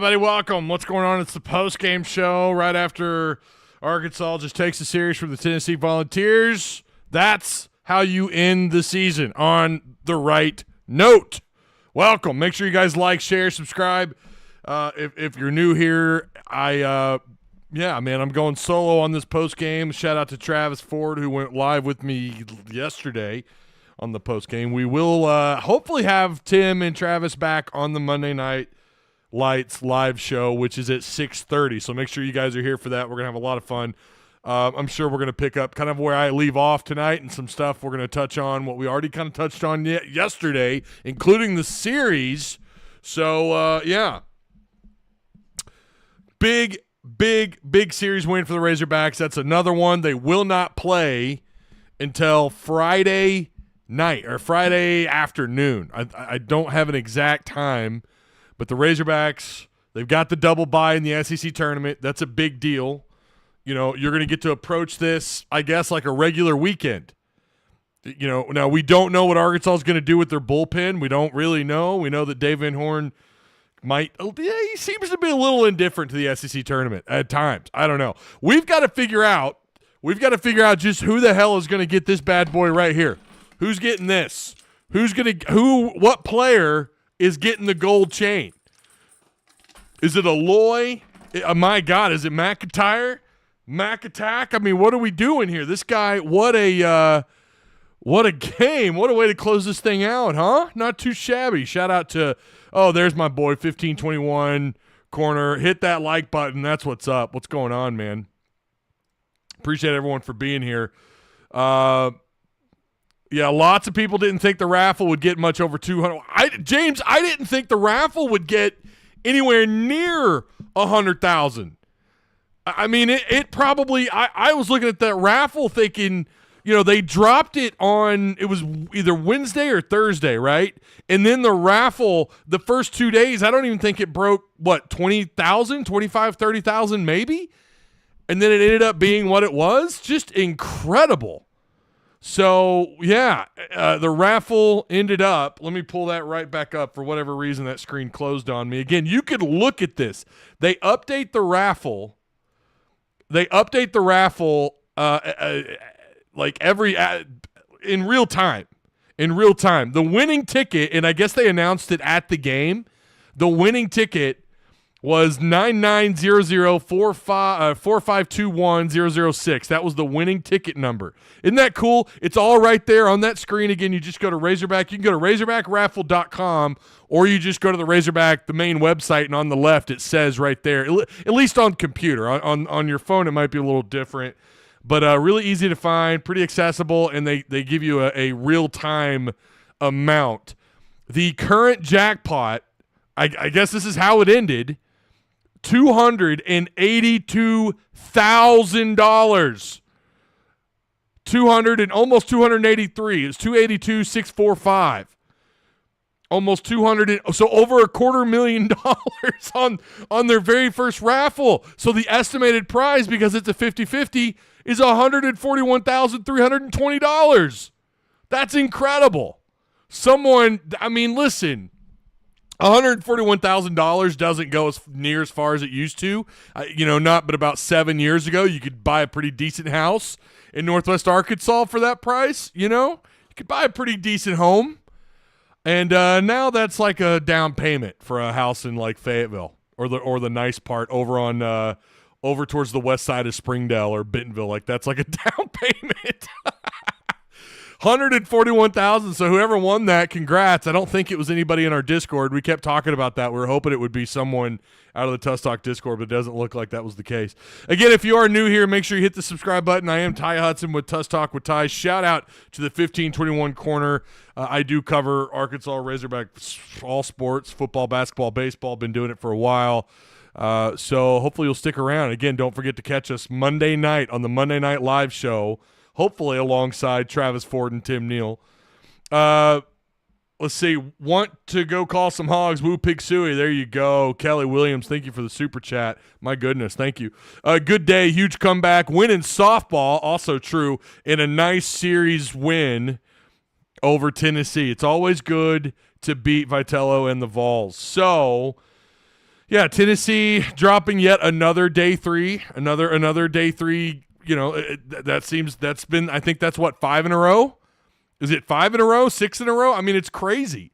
everybody? Welcome. What's going on? It's the post-game show right after Arkansas just takes the series from the Tennessee Volunteers. That's how you end the season on the right note. Welcome. Make sure you guys like, share, subscribe. If you're new here, I'm going solo on this post-game. Shout out to Travis Ford, who went live with me yesterday on the post-game. We will hopefully have Tim and Travis back on the Monday Night Lights live show, which is at 6:30. So make sure you guys are here for that. We're going to have a lot of fun. I'm sure we're going to pick up kind of where I leave off tonight and some stuff we're going to touch on, what we already kind of touched on yesterday, including the series. So, Big series win for the Razorbacks. That's another one. They will not play until Friday night or Friday afternoon. I don't have an exact time, but the Razorbacks, they've got the double bye in the SEC tournament. That's a big deal. You know, you're going to get to approach this, I guess, like a regular weekend. You know, now we don't know what Arkansas is going to do with their bullpen. We don't really know. We know that Dave Van Horn he seems to be a little indifferent to the SEC tournament at times. I don't know. We've got to figure out just who the hell is going to get this bad boy right here. Who's getting this? What player is getting the gold chain? Is it Aloy? My God, is it McIntyre? Mac-Attack? I mean, what are we doing here? This guy, what a game. What a way to close this thing out, huh? Not too shabby. Shout out to, there's my boy, 1521 corner. Hit that like button. That's what's up. What's going on, man? Appreciate everyone for being here. Lots of people didn't think the Raffle would get much over 200. James, I didn't think the Raffle would get anywhere near 100,000. I mean, it probably – I was looking at that Raffle thinking, you know, they dropped it on – it was either Wednesday or Thursday, right? And then the Raffle, the first 2 days, I don't even think it broke, 20,000, 25, 30,000 maybe? And then it ended up being what it was. Just incredible. So, the Raffle ended up – let me pull that right back up. For whatever reason, that screen closed on me. Again, you could look at this. They update the Raffle – like every in real time. The winning ticket, and I guess they announced it at the game. The winning ticket was 990045210006. That was the winning ticket number. Isn't that cool? It's all right there on that screen. Again, you just go to Razorback. You can go to RazorbackRaffle.com, or you just go to the Razorback, the main website, and on the left it says right there, at least on computer. On your phone it might be a little different, but really easy to find, pretty accessible, and they give you a real-time amount. The current jackpot, I guess this is how it ended, $282,000. Almost 283. It's 282,645. Almost 200. So over $250,000 on their very first raffle. So the estimated prize, because it's a 50-50, is $141,320. That's incredible. Listen. $141,000 doesn't go near as far as it used to. But about 7 years ago, you could buy a pretty decent house in Northwest Arkansas for that price. You could buy a pretty decent home. And now that's like a down payment for a house in like Fayetteville or the nice part over towards the west side of Springdale or Bentonville. Like that's like a down payment. 141,000. So whoever won that, congrats. I don't think it was anybody in our Discord. We kept talking about that. We were hoping it would be someone out of the Tusk Talk Discord, but it doesn't look like that was the case. Again, if you are new here, make sure you hit the subscribe button. I am Ty Hudson with Tusk Talk with Ty. Shout out to the 1521 corner. I do cover Arkansas Razorback all sports, football, basketball, baseball. Been doing it for a while. So hopefully you'll stick around. Again, don't forget to catch us Monday night on the Monday Night Live show, hopefully alongside Travis Ford and Tim Neal. Let's see. Want to go call some hogs? Woo Pig Suey. There you go. Kelly Williams, thank you for the super chat. My goodness, thank you. Good day. Huge comeback. Win in softball, also true, in a nice series win over Tennessee. It's always good to beat Vitello and the Vols. So, Yeah, Tennessee dropping yet another day three, another day three. That's been, I think that's what, 5 in a row? Is it 5 in a row, 6 in a row? I mean, it's crazy.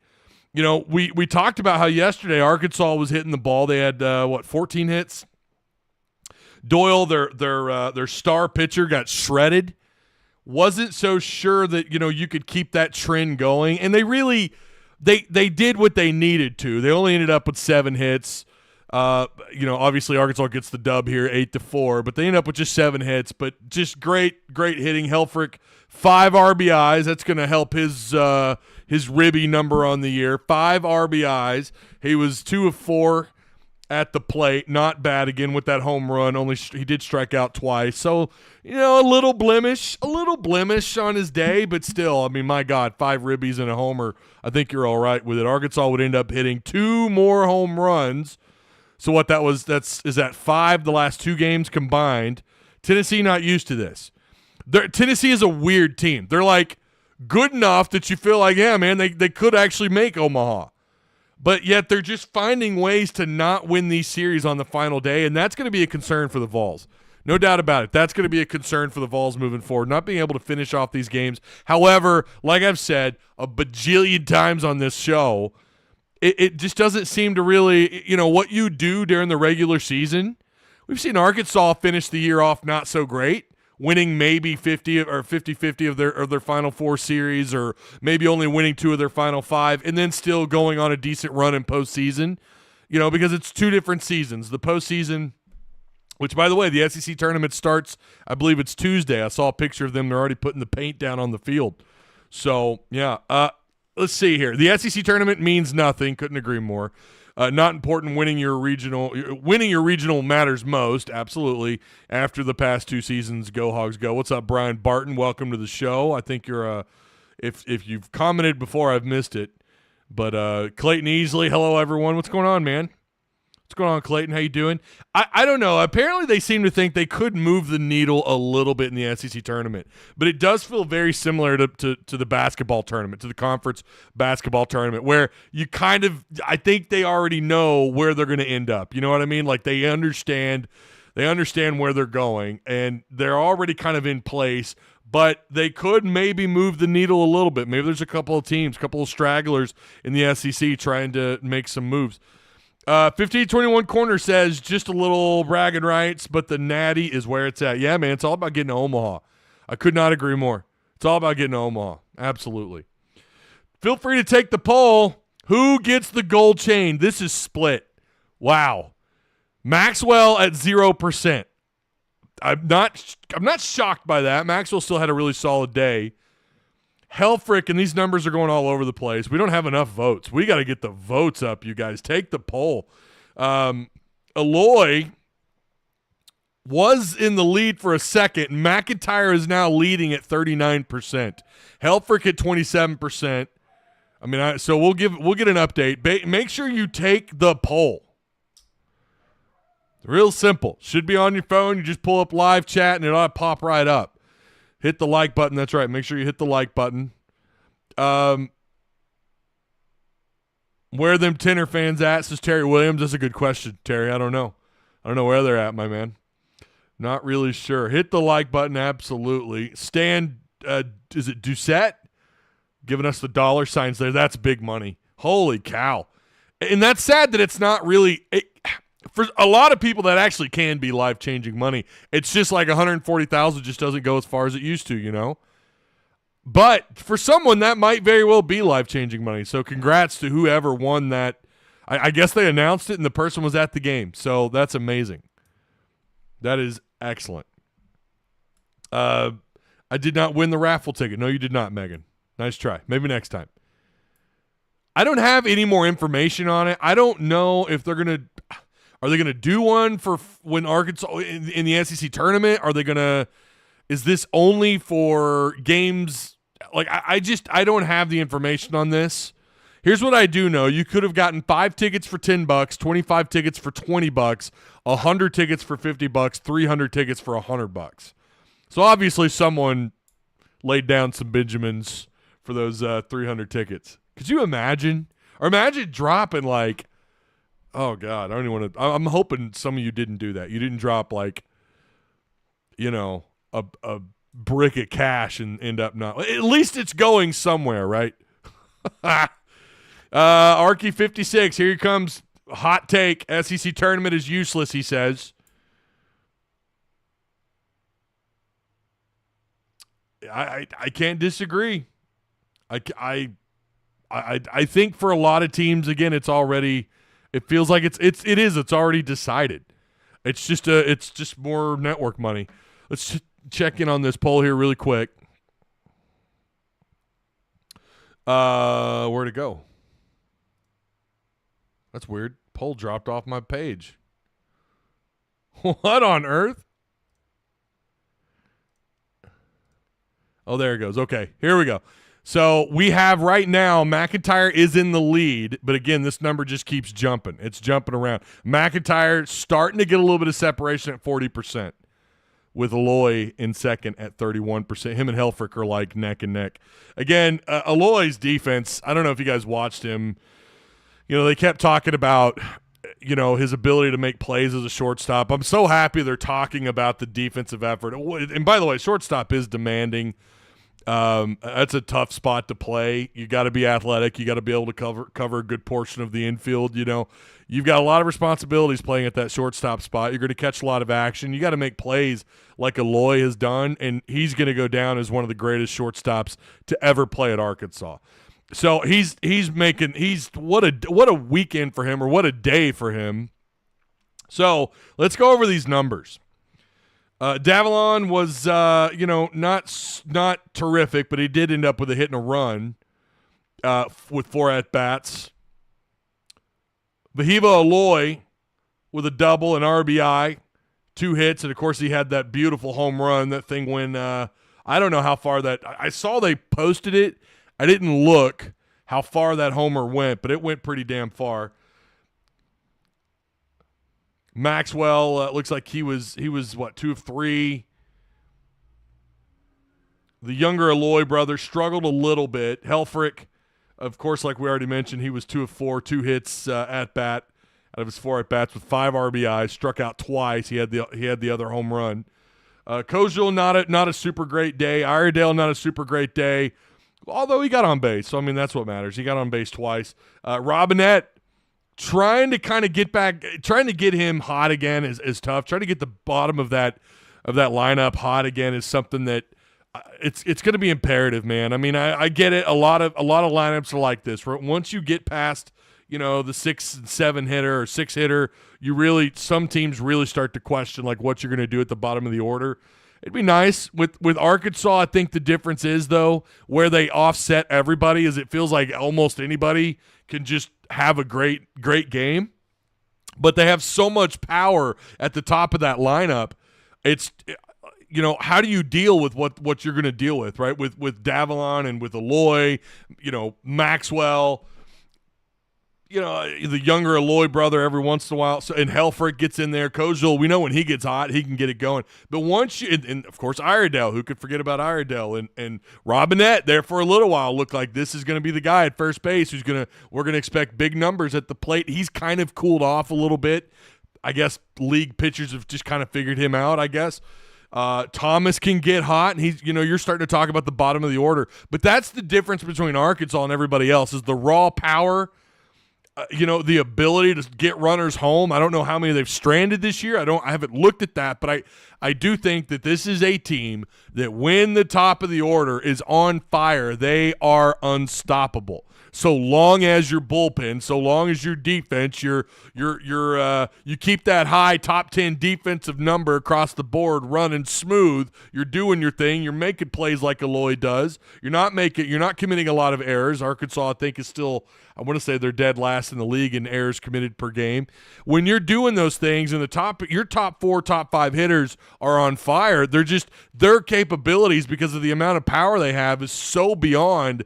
We talked about how yesterday Arkansas was hitting the ball. They had 14 hits. Doyle, their star pitcher, got shredded. Wasn't so sure that you could keep that trend going, and they did what they needed to. They only ended up with 7 hits. Obviously Arkansas gets the dub here, 8-4, but they end up with just 7 hits. But just great hitting. Helfrich, 5 RBIs. That's going to help his ribby number on the year. 5 RBIs. He was 2 of 4 at the plate. Not bad again with that home run. Only he did strike out twice. So a little blemish on his day, but still, I mean, my God, 5 ribbies and a homer. I think you're all right with it. Arkansas would end up hitting 2 more home runs. So what is that 5 the last 2 games combined? Tennessee not used to this. Tennessee is a weird team. They're like good enough that you feel like, yeah, man, they could actually make Omaha. But yet they're just finding ways to not win these series on the final day, and that's going to be a concern for the Vols. No doubt about it. That's going to be a concern for the Vols moving forward, not being able to finish off these games. However, like I've said a bajillion times on this show, it just doesn't seem to really, what you do during the regular season. We've seen Arkansas finish the year off not so great, winning maybe 50 or 50-50 of their final 4 series, or maybe only winning 2 of their final 5, and then still going on a decent run in postseason, because it's 2 different seasons. The postseason, which, by the way, the SEC tournament starts, I believe it's Tuesday. I saw a picture of them. They're already putting the paint down on the field. So, yeah, let's see here. The SEC tournament means nothing. Couldn't agree more. Not important. Winning your regional matters most. Absolutely. After the past 2 seasons, go Hogs go. What's up, Brian Barton? Welcome to the show. I think you're if you've commented before, I've missed it. But Clayton Easley, hello everyone. What's going on, man? What's going on, Clayton? How you doing? I don't know. Apparently they seem to think they could move the needle a little bit in the SEC tournament. But it does feel very similar to the basketball tournament, to the conference basketball tournament, where you kind of – I think they already know where they're going to end up. You know what I mean? Like they understand where they're going, and they're already kind of in place. But they could maybe move the needle a little bit. Maybe there's a couple of teams, a couple of stragglers in the SEC trying to make some moves. 1521 Corner says just a little bragging rights, but the Natty is where it's at. Yeah, man, it's all about getting to Omaha. I could not agree more. It's all about getting to Omaha. Absolutely. Feel free to take the poll. Who gets the gold chain? This is split. Wow. Maxwell at 0%. I'm not shocked by that. Maxwell still had a really solid day. Helfrich, and these numbers are going all over the place. We don't have enough votes. We got to get the votes up, you guys. Take the poll. Eloy was in the lead for a second. McIntyre is now leading at 39%. Helfrich at 27%. I mean, so we'll get an update. Make sure you take the poll. Real simple. Should be on your phone. You just pull up live chat and it ought to pop right up. Hit the like button. That's right. Make sure you hit the like button. Where are them Tenor fans at, says Terry Williams? That's a good question, Terry. I don't know where they're at, my man. Not really sure. Hit the like button, absolutely. Stan, is it Doucette? Giving us the dollar signs there. That's big money. Holy cow. And that's sad that it's not really for a lot of people that actually can be life-changing money. It's just like $140,000 just doesn't go as far as it used to, But for someone, that might very well be life-changing money. So congrats to whoever won that. I guess they announced it and the person was at the game. So that's amazing. That is excellent. I did not win the raffle ticket. No, you did not, Megan. Nice try. Maybe next time. I don't have any more information on it. I don't know if they're going to – are they going to do one for when Arkansas in the SEC tournament? Are they going to – is this only for games – like I don't have the information on this. Here's what I do know. You could have gotten 5 tickets for $10, 25 tickets for $20, 100 tickets for $50, 300 tickets for $100. So obviously someone laid down some Benjamins for those 300 tickets. Could you imagine? Or imagine dropping like Oh God, I don't even want to. I'm hoping some of you didn't do that. You didn't drop like, a brick of cash and end up not. At least it's going somewhere, right? Arky 56. Here he comes. Hot take. SEC tournament is useless. He says. I can't disagree. I think for a lot of teams, again, it's already. It feels like it's already decided. It's just more network money. Let's check in on this poll here really quick. Where'd it go? That's weird. Poll dropped off my page. What on earth? Oh, there it goes. Okay, here we go. So we have right now, McIntyre is in the lead, but again, this number just keeps jumping. It's jumping around. McIntyre starting to get a little bit of separation at 40%, with Aloy in second at 31%. Him and Helfrich are like neck and neck. Again, Aloy's defense, I don't know if you guys watched him. They kept talking about, his ability to make plays as a shortstop. I'm so happy they're talking about the defensive effort. And by the way, shortstop is demanding. That's a tough spot to play. You got to be athletic. You got to be able to cover a good portion of the infield. You've got a lot of responsibilities playing at that shortstop spot. You're going to catch a lot of action. You got to make plays like Aloy has done, and he's going to go down as one of the greatest shortstops to ever play at Arkansas. So what a weekend for him, or what a day for him. So let's go over these numbers. Davalon was, not terrific, but he did end up with a hit and a run with 4 at-bats. Vahiva Aloy with a double, an RBI, 2 hits, and, of course, he had that beautiful home run. That thing went, I don't know how far that – I saw they posted it. I didn't look how far that homer went, but it went pretty damn far. Maxwell looks like he was 2 of 3. The younger Aloy brother struggled a little bit. Helfrich, of course, like we already mentioned, he was 2 of 4, 2 hits at bat out of his 4 at bats with 5 RBIs. Struck out twice. He had the other home run. Kozel not a super great day. Iredale not a super great day, although he got on base. So I mean that's what matters. He got on base twice. Robinette. Trying to kind of get back, trying to get him hot again is tough. Trying to get the bottom of that lineup hot again is something that it's going to be imperative, man. I mean, I get it. A lot of lineups are like this. Once you get past, the 6 and 7 hitter or 6 hitter, some teams really start to question like what you're going to do at the bottom of the order. It'd be nice with Arkansas. I think the difference is though where they offset everybody is it feels like almost anybody can just have a great game, but they have so much power at the top of that lineup. It's how do you deal with what you're going to deal with, right? With Davalon and with Aloy, Maxwell. The younger Aloy brother every once in a while. So, and Helfrich gets in there. Kozel, we know when he gets hot, he can get it going. But once and of course, Iredale, who could forget about Iredale? And Robinette there for a little while looked like this is going to be the guy at first base we're going to expect big numbers at the plate. He's kind of cooled off a little bit. I guess league pitchers have just kind of figured him out, I guess. Thomas can get hot, and he's, you're starting to talk about the bottom of the order. But that's the difference between Arkansas and everybody else is the raw power. The ability to get runners home. I don't know how many they've stranded this year. I haven't looked at that, but I do think that this is a team that when the top of the order is on fire, they are unstoppable. So long as your bullpen, so long as your defense, you keep that high top 10 defensive number across the board running smooth. You're doing your thing. You're making plays like Aloy does. You're not committing a lot of errors. Arkansas, I think, is still, I want to say they're dead last in the league in errors committed per game. When you're doing those things and your top 4, top 5 hitters are on fire, their capabilities because of the amount of power they have is so beyond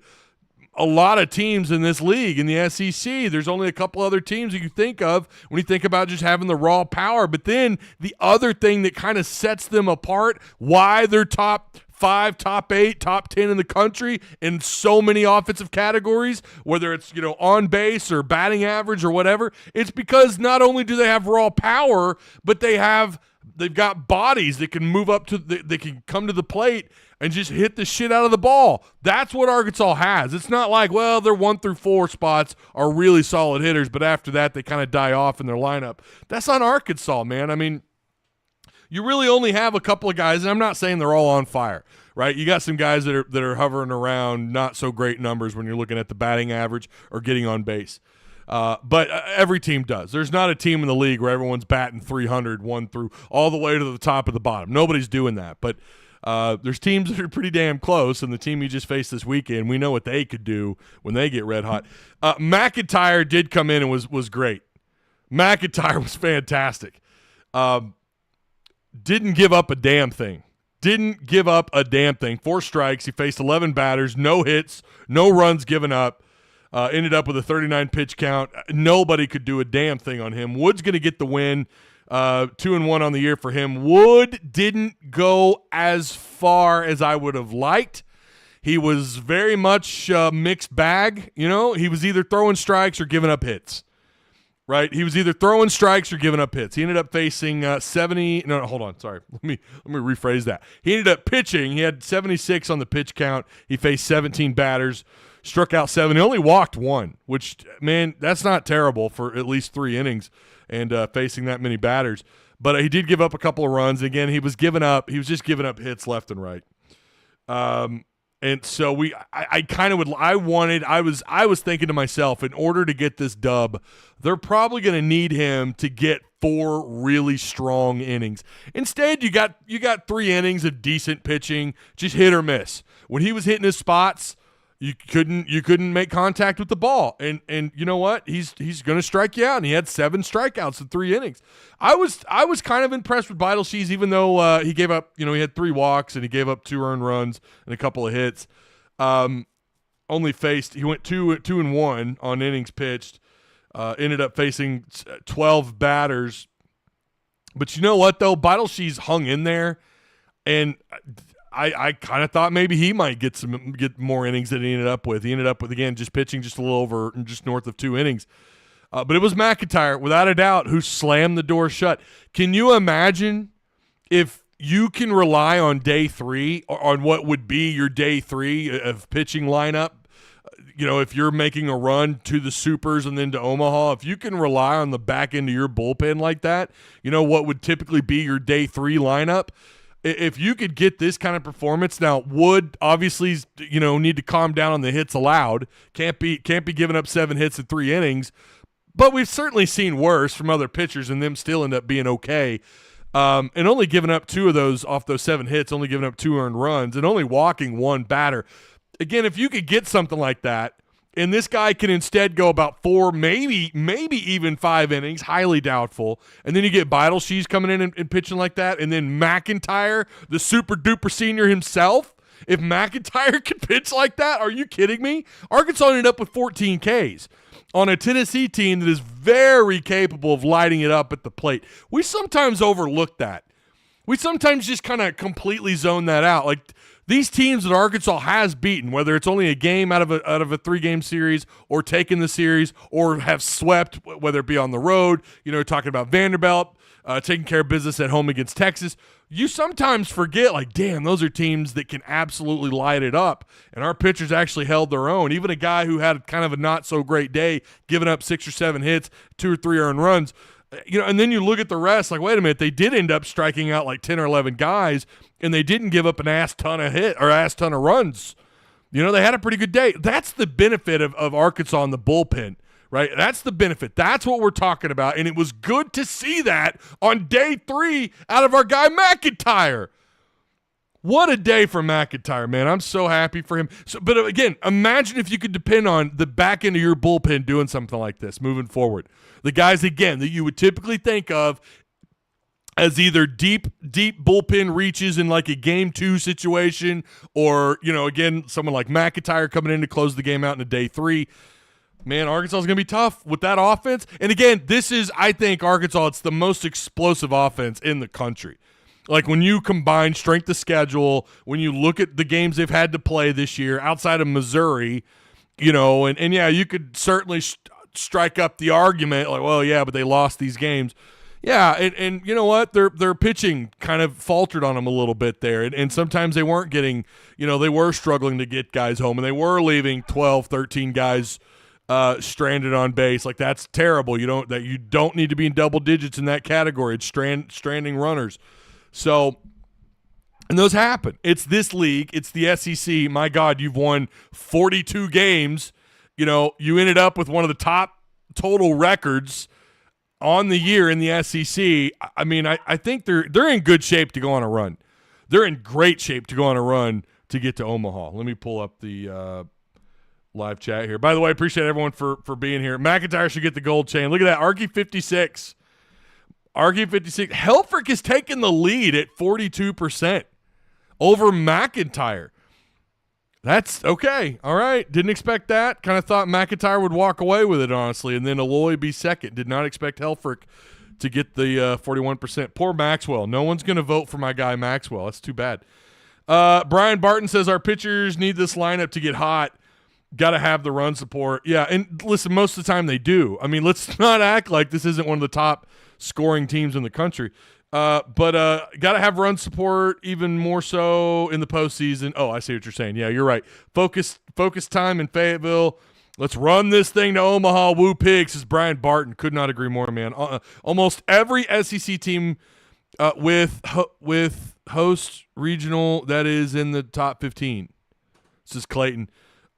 a lot of teams in this league in the SEC. There's only a couple other teams you can think of when you think about just having the raw power. But then the other thing that kind of sets them apart, why they're top 5, top 8, top 10 in the country in so many offensive categories, whether it's, on base or batting average or whatever. It's because not only do they have raw power, but they've got bodies that can move up they can come to the plate and just hit the shit out of the ball. That's what Arkansas has. It's not like, well, their 1 through 4 spots are really solid hitters, but after that they kind of die off in their lineup. That's not Arkansas, man. I mean, you really only have a couple of guys, and I'm not saying they're all on fire, right? You got some guys that are hovering around not so great numbers when you're looking at the batting average or getting on base. But every team does. There's not a team in the league where everyone's batting 300, 1 through all the way to the top of the bottom. Nobody's doing that. But there's teams that are pretty damn close, and the team you just faced this weekend, we know what they could do when they get red hot. McIntyre did come in and was great. McIntyre was fantastic. Didn't give up a damn thing. 4 strikes. He faced 11 batters, no hits, no runs given up. Ended up with a 39 pitch count. Nobody could do a damn thing on him. Wood's going to get the win. 2-1 on the year for him. Wood didn't go as far as I would have liked. He was very much mixed bag. He was either throwing strikes or giving up hits. Right? He was either throwing strikes or giving up hits. He ended up facing 70. No, hold on. Sorry. Let me rephrase that. He ended up pitching. He had 76 on the pitch count. He faced 17 batters, struck out 7. He only walked 1, which, man, that's not terrible for at least 3 innings and facing that many batters. But he did give up a couple of runs. Again, he was just giving up hits left and right. And so I was thinking to myself, in order to get this dub, they're probably going to need him to get 4 really strong innings. Instead, you got 3 innings of decent pitching, just hit or miss. When he was hitting his spots, you couldn't make contact with the ball. And you know what? He's going to strike you out, and he had 7 strikeouts in 3 innings. I was kind of impressed with Beidelshees, even though he gave up, he had 3 walks and he gave up 2 earned runs and a couple of hits. He went 2-1 on innings pitched. Ended up facing 12 batters. But you know what, though? Beidelshees hung in there, and I kind of thought maybe he might get more innings than he ended up with. He ended up with, again, just pitching just a little over, just north of 2 innings. But it was McIntyre, without a doubt, who slammed the door shut. Can you imagine if you can rely on day 3, or on what would be your day 3 of pitching lineup? If you're making a run to the Supers and then to Omaha, if you can rely on the back end of your bullpen like that, what would typically be your day 3 lineup? If you could get this kind of performance, now Wood obviously need to calm down on the hits allowed. Can't be giving up 7 hits in 3 innings, but we've certainly seen worse from other pitchers, and them still end up being okay. And only giving up 2 of those off those 7 hits, only giving up 2 earned runs, and only walking 1 batter. Again, if you could get something like that, and this guy can instead go about 4, maybe even 5 innings, highly doubtful, and then you get Beidelshees coming in and pitching like that, and then McIntyre, the super-duper senior himself, if McIntyre could pitch like that, are you kidding me? Arkansas ended up with 14 Ks on a Tennessee team that is very capable of lighting it up at the plate. We sometimes overlook that. We sometimes just kind of completely zone that out. Like, these teams that Arkansas has beaten, whether it's only a game out of a 3-game series, or taken the series, or have swept, whether it be on the road, talking about Vanderbilt, taking care of business at home against Texas, you sometimes forget, like, damn, those are teams that can absolutely light it up. And our pitchers actually held their own. Even a guy who had kind of a not-so-great day, giving up 6 or 7 hits, 2 or 3 earned runs, and then you look at the rest, like, wait a minute, they did end up striking out like 10 or 11 guys, and they didn't give up an ass ton of runs. They had a pretty good day. That's the benefit of Arkansas in the bullpen, right? That's the benefit. That's what we're talking about, and it was good to see that on day 3 out of our guy McIntyre. What a day for McIntyre, man. I'm so happy for him. But again, imagine if you could depend on the back end of your bullpen doing something like this moving forward. The guys, again, that you would typically think of as either deep bullpen reaches in like a game 2 situation, or, again, someone like McIntyre coming in to close the game out in a day 3. Man, Arkansas is going to be tough with that offense. And again, this is, I think, Arkansas, it's the most explosive offense in the country. Like when you combine strength of schedule, when you look at the games they've had to play this year outside of Missouri, and yeah, you could certainly strike up the argument like, well, yeah, but they lost these games. Yeah, and you know what? Their pitching kind of faltered on them a little bit there, and sometimes they weren't getting, they were struggling to get guys home, and they were leaving 12, 13 guys stranded on base. Like that's terrible. You don't need to be in double digits in that category. It's stranding runners. So, and those happen. It's this league. It's the SEC. My God, you've won 42 games. You ended up with one of the top total records on the year in the SEC. I mean, I think they're in good shape to go on a run. They're in great shape to go on a run to get to Omaha. Let me pull up the live chat here. By the way, I appreciate everyone for being here. McIntyre should get the gold chain. Look at that. Arky 56. Helfrich is taking the lead at 42% over McIntyre. That's okay. All right. Didn't expect that. Kind of thought McIntyre would walk away with it, honestly, and then Aloy be second. Did not expect Helfrich to get the 41%. Poor Maxwell. No one's going to vote for my guy Maxwell. That's too bad. Brian Barton says our pitchers need this lineup to get hot. Got to have the run support. Yeah, and listen, most of the time they do. I mean, let's not act like this isn't one of the top scoring teams in the country. But got to have run support even more so in the postseason. Oh, I see what you're saying. Yeah, you're right. Focus time in Fayetteville. Let's run this thing to Omaha. Woo Pigs, says Brian Barton. Could not agree more, man. Almost every SEC team with host regional that is in the top 15. This is Clayton.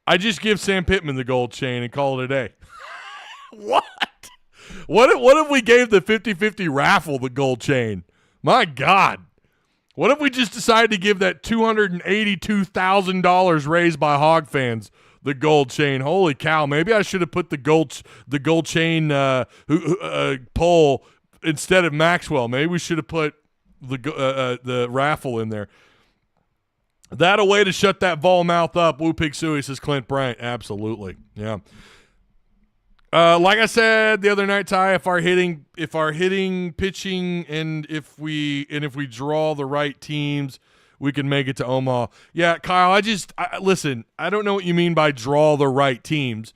I just give Sam Pittman the gold chain and call it a day. What? What if we gave the 50-50 raffle the gold chain? My God. What if we just decided to give that $282,000 raised by Hog fans the gold chain? Holy cow. Maybe I should have put the gold chain poll instead of Maxwell. Maybe we should have put the raffle in there. That a way to shut that Vol mouth up. Woo Pig Suey, says Clint Bryant. Absolutely. Yeah. Like I said the other night, Ty, if our hitting, pitching, and if we draw the right teams, we can make it to Omaha. Yeah, Kyle, listen, I don't know what you mean by draw the right teams.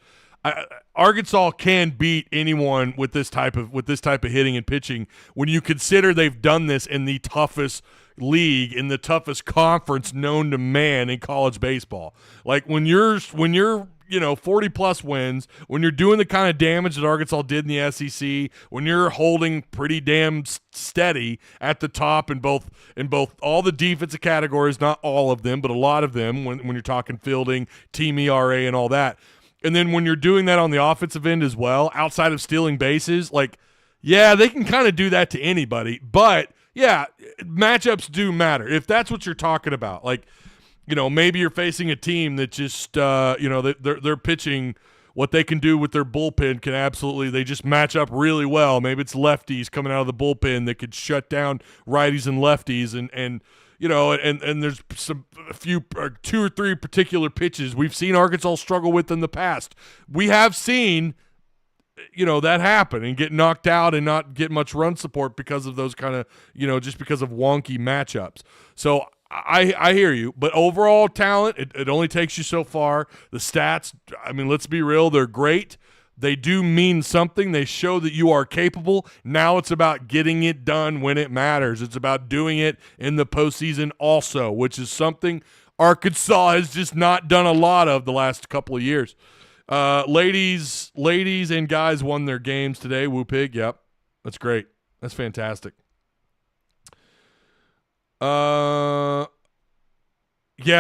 Arkansas can beat anyone with this type of hitting and pitching when you consider they've done this in the toughest league, in the toughest conference known to man in college baseball. Like when you're 40 plus wins, when you're doing the kind of damage that Arkansas did in the SEC, when you're holding pretty damn steady at the top in both all the defensive categories, not all of them, but a lot of them when you're talking fielding, team ERA and all that. And then when you're doing that on the offensive end as well, outside of stealing bases, like, yeah, they can kind of do that to anybody. But, yeah, matchups do matter. If that's what you're talking about, like, maybe you're facing a team that just, they're pitching what they can do with their bullpen can absolutely – they just match up really well. Maybe it's lefties coming out of the bullpen that could shut down righties and lefties and there's a few 2 or 3 particular pitches we've seen Arkansas struggle with in the past. We have seen, that happen and get knocked out and not get much run support because of those kind of, just because of wonky matchups. So I hear you, but overall talent, it only takes you so far. The stats, I mean, let's be real, they're great. They do mean something. They show that you are capable. Now it's about getting it done when it matters. It's about doing it in the postseason also, which is something Arkansas has just not done a lot of the last couple of years. Ladies and guys won their games today. Woo Pig, yep. That's great. That's fantastic. Yeah,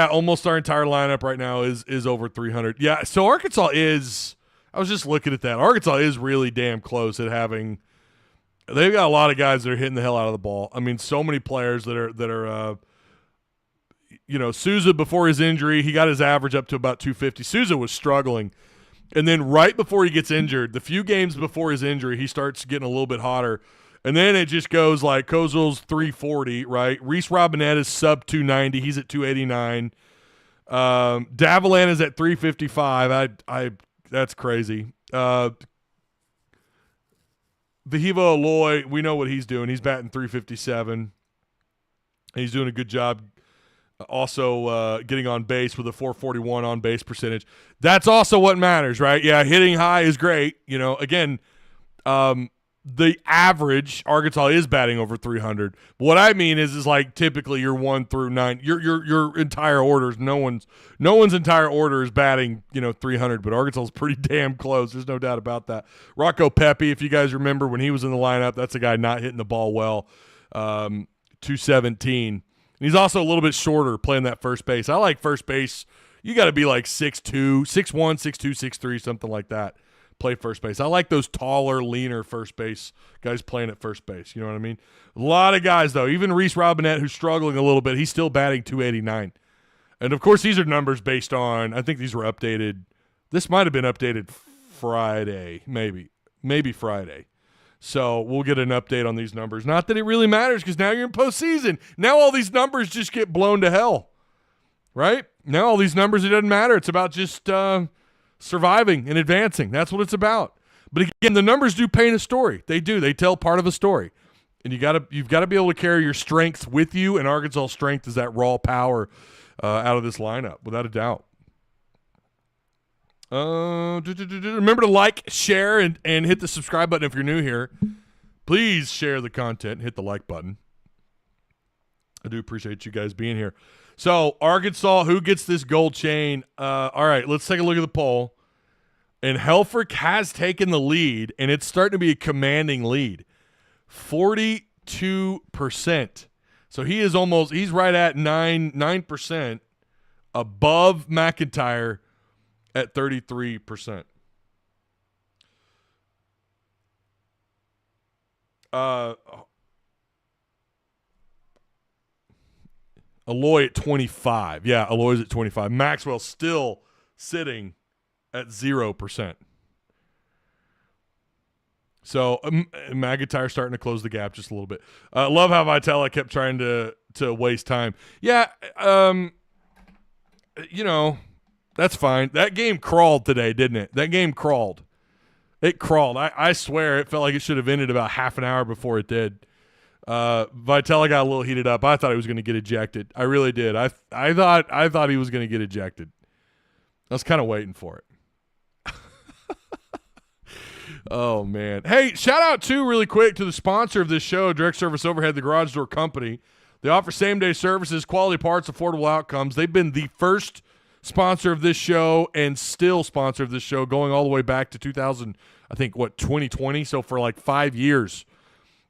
almost our entire lineup right now is over 300. Yeah, so Arkansas is – I was just looking at that. Arkansas is really damn close at having – they've got a lot of guys that are hitting the hell out of the ball. I mean, so many players that are Souza before his injury, he got his average up to about 250. Souza was struggling. And then right before he gets injured, the few games before his injury, he starts getting a little bit hotter. And then it just goes like Kozul's 340, right? Reese Robinette is sub 290. He's at 289. Davilan is at 355. That's crazy. Vahiva Aloy, we know what he's doing. He's batting 357. He's doing a good job also getting on base with a 441 on base percentage. That's also what matters, right? Yeah, hitting high is great. Again, the average Arkansas is batting over 300. What I mean is like typically your 1 through 9, your entire orders. No one's entire order is batting 300, but Arkansas is pretty damn close. There's no doubt about that. Rocco Pepe, if you guys remember when he was in the lineup, that's a guy not hitting the ball well. 217. And he's also a little bit shorter playing that first base. I like first base. You got to be like 6'2", 6'1", 6'2", 6'3", something like that. Play first base. I like those taller, leaner first base guys playing at first base. You know what I mean? A lot of guys, though. Even Reese Robinette, who's struggling a little bit, he's still batting 289. And, of course, these are numbers based on – I think these were updated. This might have been updated Friday, maybe Friday. So we'll get an update on these numbers. Not that it really matters because now you're in postseason. Now all these numbers just get blown to hell, right? Now all these numbers, it doesn't matter. It's about just surviving and advancing. That's what it's about. But again, the numbers do paint a story. They do. They tell part of a story. And you've got to be able to carry your strengths with you, and Arkansas' strength is that raw power out of this lineup, without a doubt. Remember to like, share, and hit the subscribe button if you're new here. Please share the content and hit the like button. I do appreciate you guys being here. So, Arkansas, who gets this gold chain? All right, let's take a look at the poll. And Helfrich has taken the lead, and it's starting to be a commanding lead. 42%. So he's right at 9% above McIntyre at 33%. Aloy at 25. Yeah, Aloy's at 25. Maxwell's still sitting at 0%. So McIntyre starting to close the gap just a little bit. Love how Vitella kept trying to waste time. Yeah, that's fine. That game crawled today, didn't it? That game crawled. It crawled. I swear it felt like it should have ended about half an hour before it did. Vitella got a little heated up. I thought he was going to get ejected. I really did. I thought he was going to get ejected. I was kind of waiting for it. Oh, man. Hey, shout out, too, really quick, to the sponsor of this show, Direct Service Overhead, the Garage Door Company. They offer same-day services, quality parts, affordable outcomes. They've been the first sponsor of this show and still sponsor of this show going all the way back to 2020, so for like 5 years.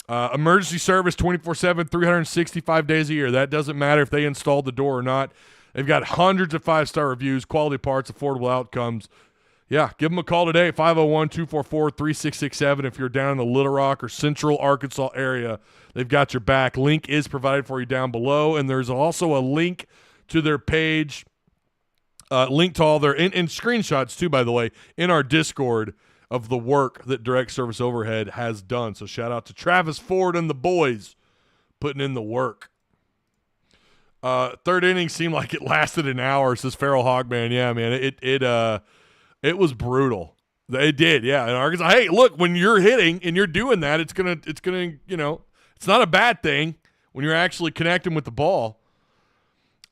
Emergency service 24/7, 365 days a year. That doesn't matter if they installed the door or not. They've got hundreds of 5-star reviews, quality parts, affordable outcomes. Yeah, give them a call today, 501-244-3667. If you're down in the Little Rock or Central Arkansas area, they've got your back. Link is provided for you down below, and there's also a link to their page, link to all their and screenshots too, by the way, in our Discord of the work that Direct Service Overhead has done. So shout out to Travis Ford and the boys putting in the work. Third inning seemed like it lasted an hour, says Feral Hogman. Yeah, man, it was brutal. It did, yeah. And Arkansas, hey, look, when you're hitting and you're doing that, it's gonna, it's not a bad thing when you're actually connecting with the ball.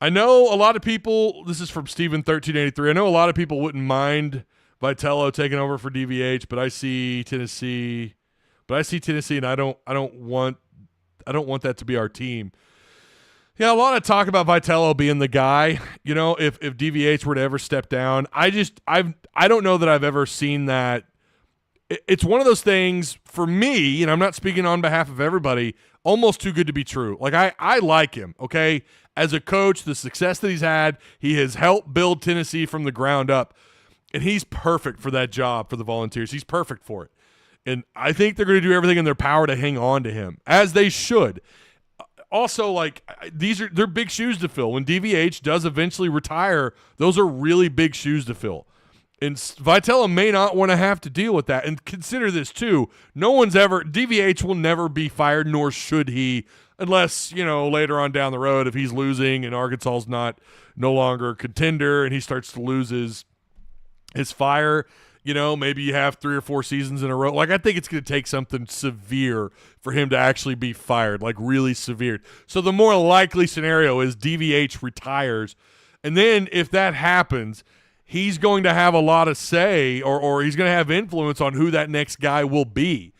I know a lot of people. This is from Steven1383. I know a lot of people wouldn't mind Vitello taking over for DVH, but I see Tennessee, and I don't want that to be our team. Yeah, a lot of talk about Vitello being the guy. If DVH were to ever step down, I don't know that I've ever seen that. It's one of those things for me, and I'm not speaking on behalf of everybody, almost too good to be true. Like I like him, okay? As a coach, the success that he's had, he has helped build Tennessee from the ground up. And he's perfect for that job for the Volunteers. He's perfect for it. And I think they're going to do everything in their power to hang on to him, as they should. Also, they're big shoes to fill. When DVH does eventually retire, those are really big shoes to fill. And Vitello may not want to have to deal with that. And consider this, too. DVH will never be fired, nor should he, unless, later on down the road, if he's losing and Arkansas is no longer a contender and he starts to lose his fire, maybe you have 3 or 4 seasons in a row. Like, I think it's going to take something severe for him to actually be fired, like really severe. So the more likely scenario is DVH retires. And then if that happens, he's going to have a lot of say or he's going to have influence on who that next guy will be.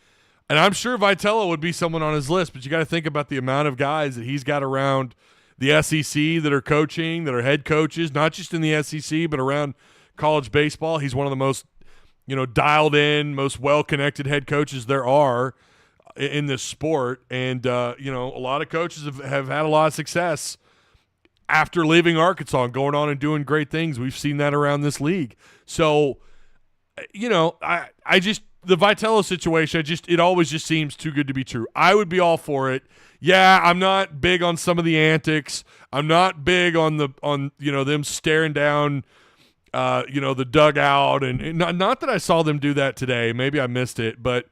And I'm sure Vitello would be someone on his list, but you got to think about the amount of guys that he's got around the SEC that are coaching, that are head coaches, not just in the SEC, but around college baseball. He's one of the most dialed in, most well-connected head coaches there are in this sport. And, a lot of coaches have had a lot of success after leaving Arkansas and going on and doing great things. We've seen that around this league. So, the Vitello situation, it always just seems too good to be true. I would be all for it. Yeah, I'm not big on some of the antics. I'm not big on them staring down the dugout, and not that I saw them do that today. Maybe I missed it, but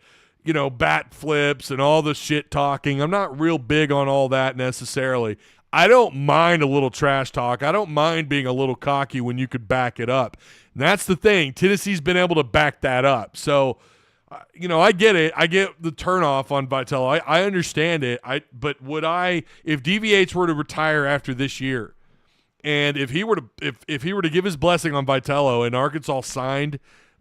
bat flips and all the shit talking. I'm not real big on all that necessarily. I don't mind a little trash talk. I don't mind being a little cocky when you could back it up. And that's the thing. Tennessee's been able to back that up. So, I get it. I get the turnoff on Vitello. I understand it. But would I, if DVH were to retire after this year, and if he were to give his blessing on Vitello and Arkansas signed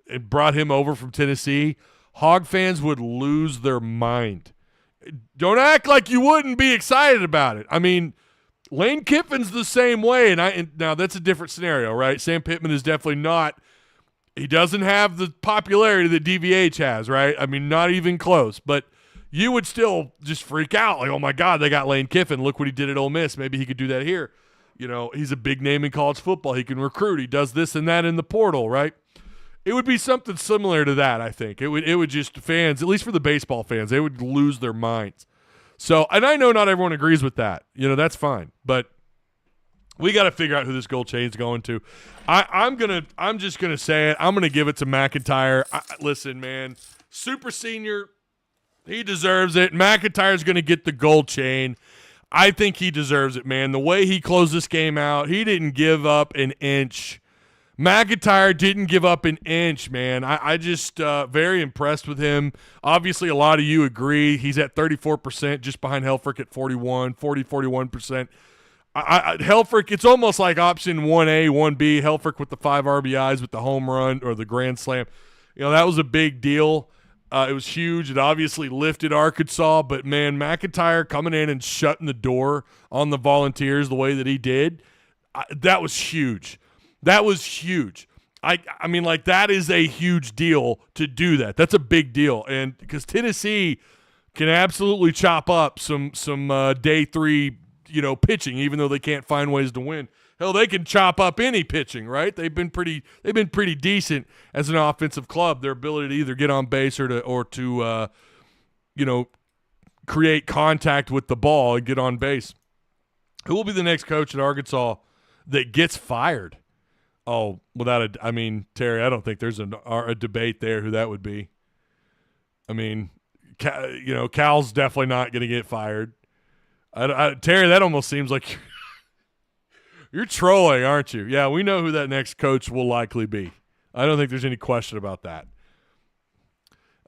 and brought him over from Tennessee, Hog fans would lose their mind. Don't act like you wouldn't be excited about it. I mean, Lane Kiffin's the same way, and now that's a different scenario, right? Sam Pittman is definitely not. He doesn't have the popularity that DVH has, right? I mean, not even close. But you would still just freak out, like, oh my God, they got Lane Kiffin. Look what he did at Ole Miss. Maybe he could do that here. He's a big name in college football. He can recruit. He does this and that in the portal, right? It would be something similar to that, I think. It would just, fans, at least for the baseball fans, they would lose their minds. So, and I know not everyone agrees with that. That's fine. But we got to figure out who this gold chain's going to. I'm just gonna say it. I'm gonna give it to McIntyre. Listen, man, super senior, he deserves it. McIntyre's gonna get the gold chain. I think he deserves it, man. The way he closed this game out, he didn't give up an inch. McIntyre didn't give up an inch, man. I just very impressed with him. Obviously, a lot of you agree. He's at 34%, just behind Helfrich at 41%. Helfrich, it's almost like option 1A, 1B. Helfrich with the 5 RBIs with the home run or the grand slam. That was a big deal. It was huge. It obviously lifted Arkansas, but, man, McIntyre coming in and shutting the door on the Volunteers the way that he did, that was huge. That was huge. I mean, like, that is a huge deal to do that. That's a big deal. And because Tennessee can absolutely chop up some day 3 pitching, even though they can't find ways to win. Hell, they can chop up any pitching, right? They've been pretty decent as an offensive club. Their ability to either get on base or to create contact with the ball and get on base. Who will be the next coach at Arkansas that gets fired? Oh, Terry, I don't think there's a debate there who that would be. I mean, Cal's definitely not going to get fired. Terry, that almost seems like you're trolling, aren't you? Yeah, we know who that next coach will likely be. I don't think there's any question about that.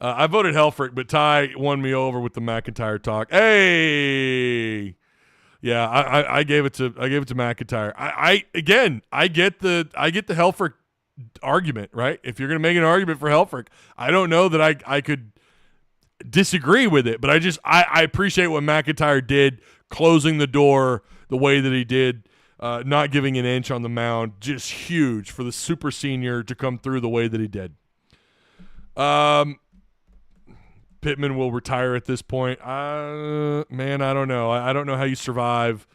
I voted Helfrich, but Ty won me over with the McIntyre talk. Hey, yeah, I gave it to McIntyre. I get the Helfrich argument, right? If you're going to make an argument for Helfrich, I don't know that I could disagree with it, but I appreciate what McIntyre did, closing the door the way that he did, not giving an inch on the mound. Just huge for the super senior to come through the way that he did. Pittman will retire at this point. Man, I don't know. I don't know how you survive.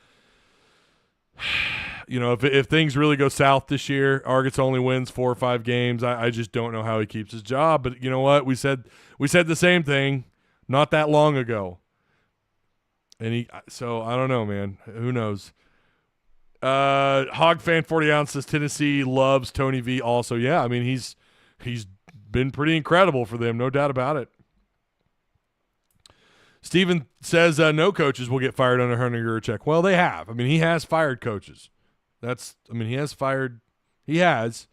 If things really go south this year, Arkansas only wins 4 or 5 games. I just don't know how he keeps his job. But you know what? We said the same thing not that long ago. So I don't know, man. Who knows? Hog fan 40 ounce says Tennessee loves Tony V. Also, yeah. I mean, he's been pretty incredible for them, no doubt about it. Steven says no coaches will get fired under Hunter Yurachek. Well, they have. I mean, he has fired coaches. He has.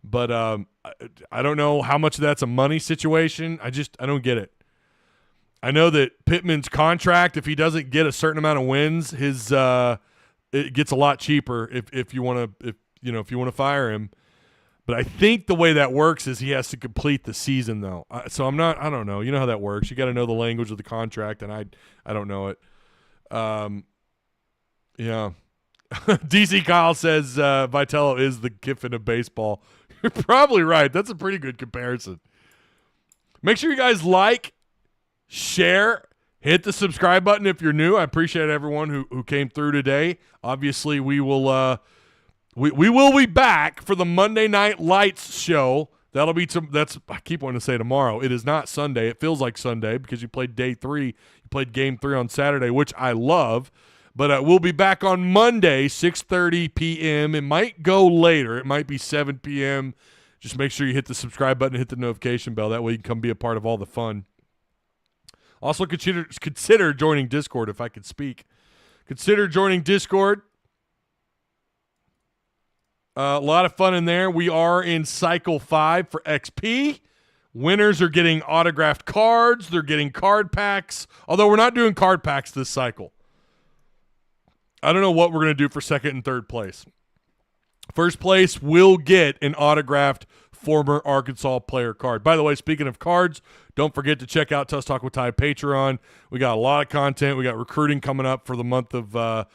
But I don't know how much of that's a money situation. I don't get it. I know that Pittman's contract, if he doesn't get a certain amount of wins, his it gets a lot cheaper if you want to fire him. But I think the way that works is he has to complete the season, though. So I don't know. You know how that works. You got to know the language of the contract, and I don't know it. Yeah. DC Kyle says Vitello is the Kiffin of baseball. You're probably right. That's a pretty good comparison. Make sure you guys like, share, hit the subscribe button if you're new. I appreciate everyone who came through today. Obviously, we will be back for the Monday Night Lights show. That'll be I keep wanting to say tomorrow. It is not Sunday. It feels like Sunday because you played day 3. You played game 3 on Saturday, which I love. But we'll be back on Monday, 6:30 p.m. It might go later. It might be 7 p.m. Just make sure you hit the subscribe button and hit the notification bell. That way you can come be a part of all the fun. Also, consider joining Discord if I could speak. Consider joining Discord. A lot of fun in there. We are in Cycle 5 for XP. Winners are getting autographed cards. They're getting card packs, although we're not doing card packs this cycle. I don't know what we're going to do for second and third place. First place will get an autographed former Arkansas player card. By the way, speaking of cards, don't forget to check out Tusk Talk with Ty Patreon. We got a lot of content. We got recruiting coming up for the month of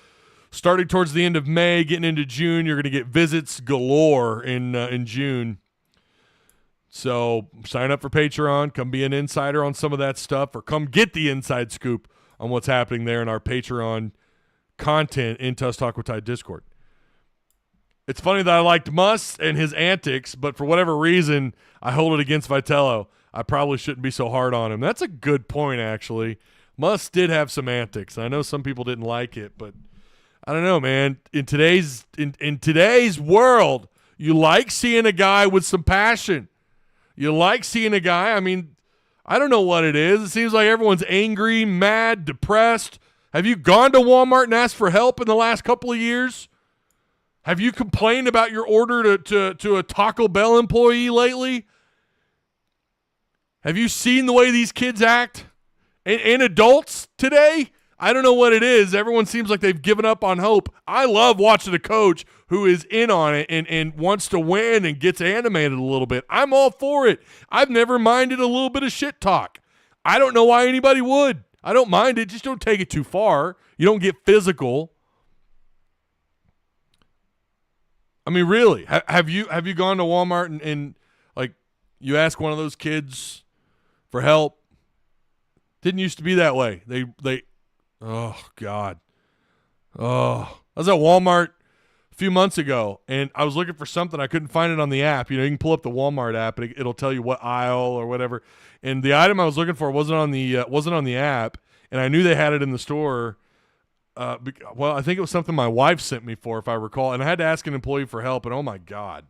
starting towards the end of May, getting into June. You're going to get visits galore in June. So sign up for Patreon. Come be an insider on some of that stuff, or come get the inside scoop on what's happening there in our Patreon content in Tusk Talk with Ty Discord. It's funny that I liked Muss and his antics, but for whatever reason, I hold it against Vitello. I probably shouldn't be so hard on him. That's a good point, actually. Muss did have some antics. I know some people didn't like it, but I don't know, man. In today's world, you like seeing a guy with some passion. You like seeing a guy, I mean, I don't know what it is. It seems like everyone's angry, mad, depressed. Have you gone to Walmart and asked for help in the last couple of years? Have you complained about your order to a Taco Bell employee lately? Have you seen the way these kids act? And adults today? I don't know what it is. Everyone seems like they've given up on hope. I love watching a coach who is in on it and wants to win and gets animated a little bit. I'm all for it. I've never minded a little bit of shit talk. I don't know why anybody would. I don't mind it. Just don't take it too far. You don't get physical. I mean, really, have you gone to Walmart and like you ask one of those kids for help? Didn't used to be that way. They oh God. Oh, I was at Walmart a few months ago and I was looking for something. I couldn't find it on the app. You know, you can pull up the Walmart app and it'll tell you what aisle or whatever. And the item I was looking for wasn't on the app, and I knew they had it in the store. Well, I think it was something my wife sent me for, if I recall, and I had to ask an employee for help. And oh my God,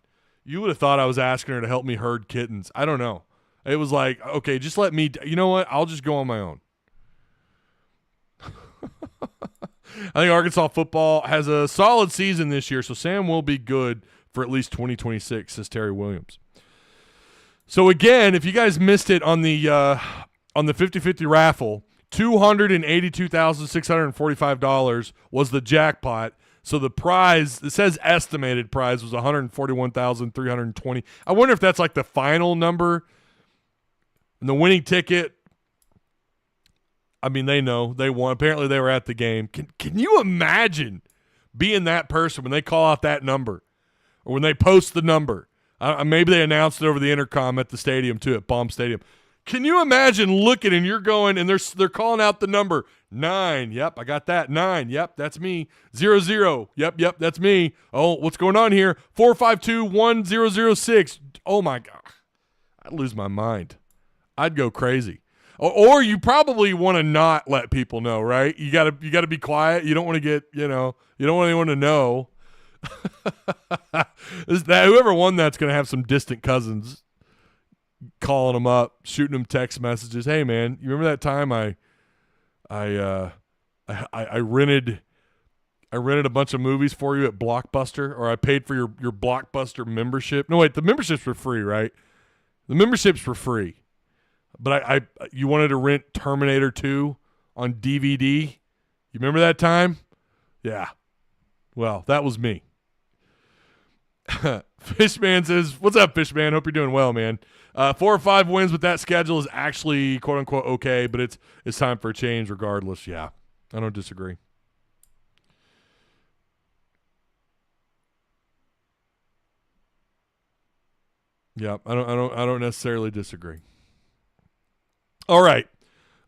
you would have thought I was asking her to help me herd kittens. I don't know. It was like, okay, just let me. You know what? I'll just go on my own. I think Arkansas football has a solid season this year, so Sam will be good for at least 2026, says Terry Williams. So again, if you guys missed it on the 50-50 raffle, $282,645 was the jackpot. So the prize, it says estimated prize, was $141,320. I wonder if that's like the final number. And the winning ticket, I mean, they know they won. Apparently they were at the game. Can you imagine being that person when they call out that number or when they post the number? Maybe they announced it over the intercom at the stadium too, at Baum Stadium. Can you imagine looking and you're going and they're calling out the number 9? Yep, I got that. 9. Yep, that's me. 00. Yep, that's me. Oh, what's going on here? 452-1006. Oh my God, I'd lose my mind. I'd go crazy. Or you probably want to not let people know, right? You gotta be quiet. You don't want to get, you don't want anyone to know. Whoever won that's going to have some distant cousins calling them up, shooting them text messages. Hey man, you remember that time I rented I rented a bunch of movies for you at Blockbuster, or I paid for your Blockbuster membership. No, wait, the memberships were free, right? The memberships were free. But you wanted to rent Terminator 2 on DVD. You remember that time? Yeah. Well, that was me. Fishman says, what's up, Fishman? Hope you're doing well, man. 4 or 5 wins with that schedule is actually, quote-unquote, okay, but it's time for a change regardless. Yeah, I don't disagree. Yeah, I don't necessarily disagree. All right.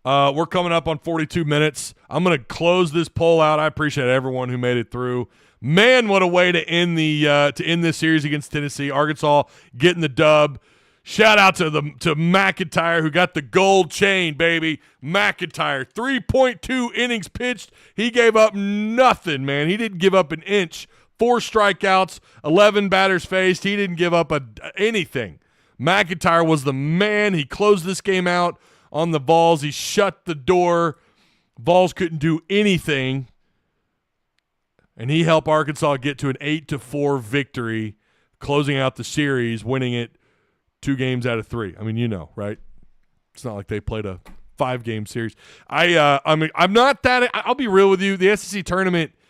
We're coming up on 42 minutes. I'm going to close this poll out. I appreciate everyone who made it through. Man, what a way to end this series against Tennessee. Arkansas getting the dub. Shout out to McIntyre, who got the gold chain, baby. McIntyre, 3.2 innings pitched. He gave up nothing, man. He didn't give up an inch. 4 strikeouts, 11 batters faced. He didn't give up anything. McIntyre was the man. He closed this game out on the Vols. He shut the door. Vols couldn't do anything. And he helped Arkansas get to an 8-4 victory, closing out the series, winning it 2 games out of 3. I mean, you know, right? It's not like they played a 5-game series. I'm not that – I'll be real with you. The SEC tournament –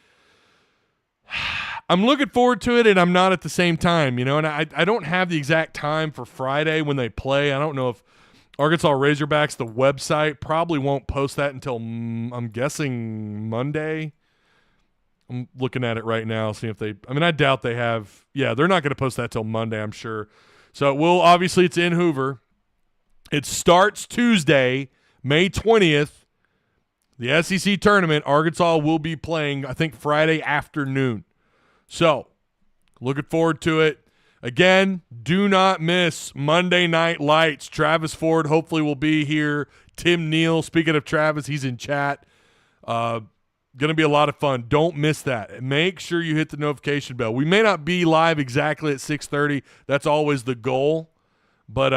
I'm looking forward to it, and I'm not at the same time, you know. And I don't have the exact time for Friday when they play. I don't know if Arkansas Razorbacks, the website, probably won't post that until, I'm guessing, Monday. I'm looking at it right now, seeing if they – I mean, I doubt they have – yeah, they're not going to post that till Monday, I'm sure. So, obviously it's in Hoover. It starts Tuesday, May 20th. The SEC tournament, Arkansas will be playing, I think, Friday afternoon. So, looking forward to it. Again, do not miss Monday Night Lights. Travis Ford hopefully will be here. Tim Neal, speaking of Travis, he's in chat. Going to be a lot of fun. Don't miss that. Make sure you hit the notification bell. We may not be live exactly at 6:30. That's always the goal. But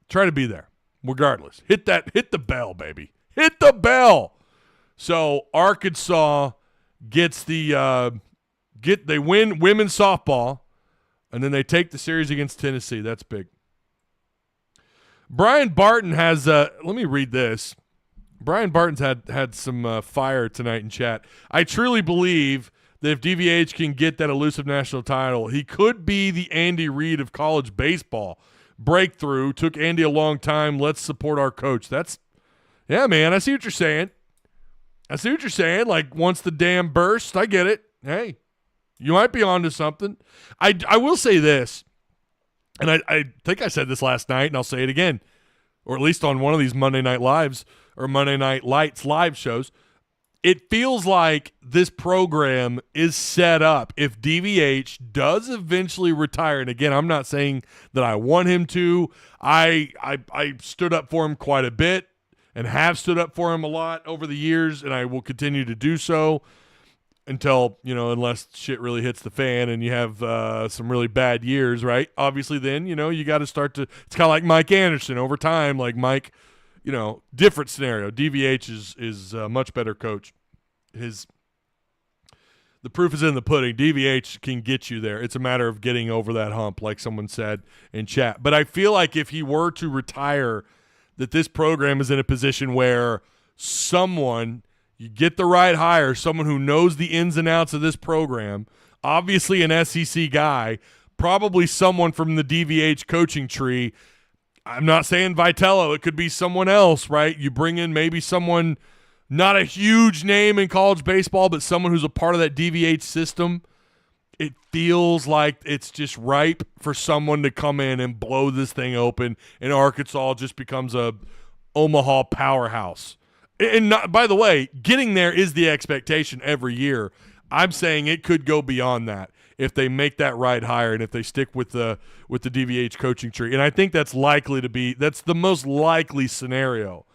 try to be there regardless. Hit the bell, baby. Hit the bell. So Arkansas gets they win women's softball, and then they take the series against Tennessee. That's big. Brian Barton has let me read this. Brian Barton's had some fire tonight in chat. I truly believe that if DVH can get that elusive national title, he could be the Andy Reid of college baseball. Breakthrough. Took Andy a long time. Let's support our coach. Yeah, man, I see what you're saying. Like, once the dam bursts, I get it. Hey, you might be onto something. I will say this, and I think I said this last night, and I'll say it again, or at least on one of these Monday Night Lives or Monday Night Lights live shows. It feels like this program is set up. If DVH does eventually retire, and again, I'm not saying that I want him to. I stood up for him quite a bit and have stood up for him a lot over the years, and I will continue to do so until, unless shit really hits the fan and you have some really bad years, right? Obviously then, you got to start to – it's kind of like Mike Anderson over time. Like Mike, different scenario. DVH is a much better coach. The proof is in the pudding. DVH can get you there. It's a matter of getting over that hump, like someone said in chat. But I feel like if he were to retire – that this program is in a position where you get the right hire, someone who knows the ins and outs of this program, obviously an SEC guy, probably someone from the DVH coaching tree. I'm not saying Vitello. It could be someone else, right? You bring in maybe someone, not a huge name in college baseball, but someone who's a part of that DVH system. It feels like it's just ripe for someone to come in and blow this thing open, and Arkansas just becomes a Omaha powerhouse. And by the way, getting there is the expectation every year. I'm saying it could go beyond that if they make that right hire and if they stick with the DVH coaching tree. And I think that's the most likely scenario.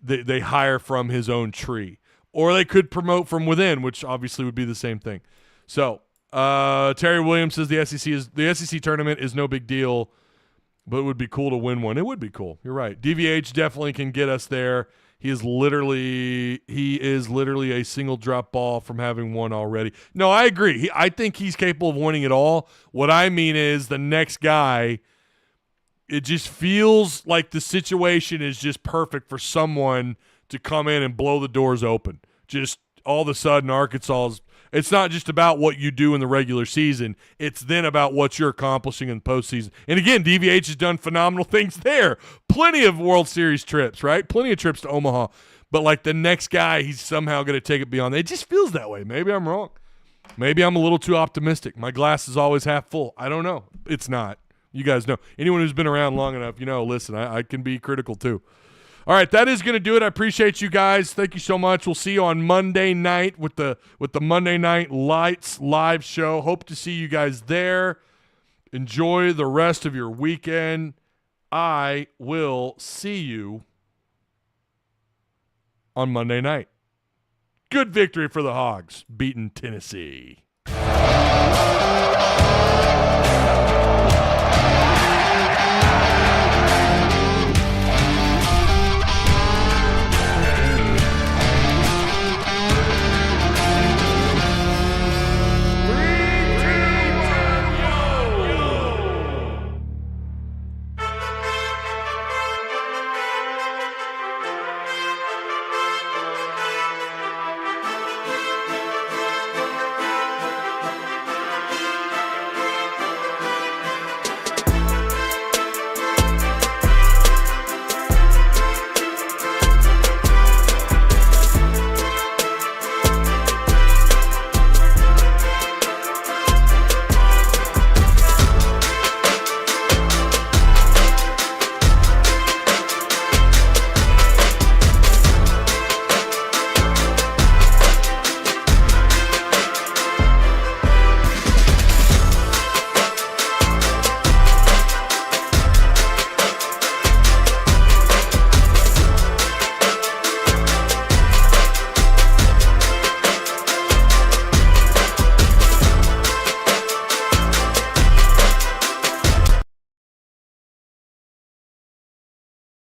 They hire from his own tree, or they could promote from within, which obviously would be the same thing. So. Terry Williams says the SEC tournament is no big deal, but it would be cool to win one. It would be cool. You're right. DVH definitely can get us there. He is literally a single drop ball from having won already. No, I agree. I think he's capable of winning it all. What I mean is the next guy, it just feels like the situation is just perfect for someone to come in and blow the doors open. Just all of a sudden, Arkansas's. It's not just about what you do in the regular season. It's then about what you're accomplishing in the postseason. And again, DVH has done phenomenal things there. Plenty of World Series trips, right? Plenty of trips to Omaha. But like the next guy, he's somehow going to take it beyond that. It just feels that way. Maybe I'm wrong. Maybe I'm a little too optimistic. My glass is always half full. I don't know. It's not. You guys know. Anyone who's been around long enough, listen, I can be critical too. All right, that is going to do it. I appreciate you guys. Thank you so much. We'll see you on Monday night with the Monday Night Lights live show. Hope to see you guys there. Enjoy the rest of your weekend. I will see you on Monday night. Good victory for the Hogs, beating Tennessee.